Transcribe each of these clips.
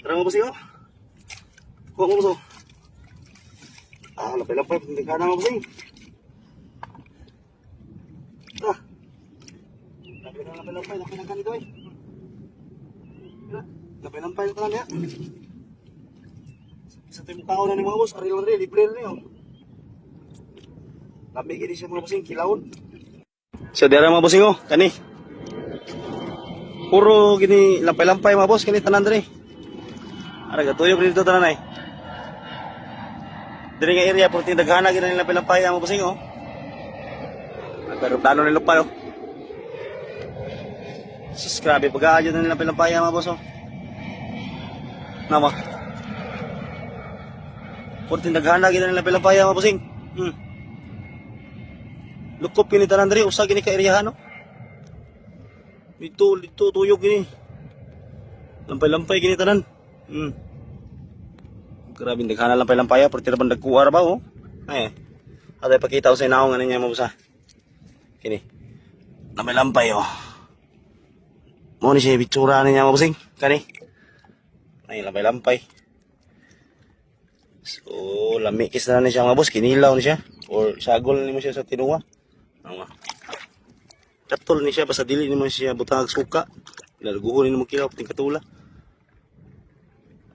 Tara mo bossing oh. Kuha mo boss oh. Lapay-lapay, hindi ka na mo bossing. Lapay-lapay, lapay-lapay dito eh. Lapay-lapay ito lang ya. Sa tayo mong tao na ni mga boss, aril-aril, libre na yun. Lamig ini siya mga bossing, kilawon. So dira mga bossing oh, kani. Puro gini lampay-lampay mga boss, kani tanan diri. Ara gatuyok dito tanan ay. Diri nga area puro ting daghana gini lampay-lampay mga bossing oh. Pero plano nila pa oh. Sus grabe pag-aadyo na nila lampay-lampay mga boss oh. Nama. Puro ting daghana gini lampay-lampay mga bossing. Lukop gini tanan diri usa gini ka area no. Dito tuyok gini. Lampay-lampay gini tanan. Grabe daghana lampay-lampay pero tira ban dagkuar ba oh. Ay. Atay pakita ko sa inaong ano niya mabusa. Kini. Lampay-lampay oh. Mo ni siya bitsura niya mabusing. Kani. Ay lampay-lampay. So lami kis na ni siya mabus kinilaw ni siya or sagol ni mo siya sa tinuwa. Nga. Katol ni siya basta dili ni mo siya butang suka. Laguhon ni mo kilaw ting katula.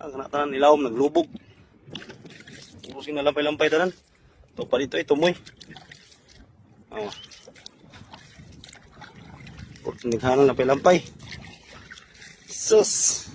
Ang tanan ilawom naglubog. Urusin na lampay-lampay tanan. To pa dito tumoy. Oh. Puro naghanan lampay-lampay. Sus.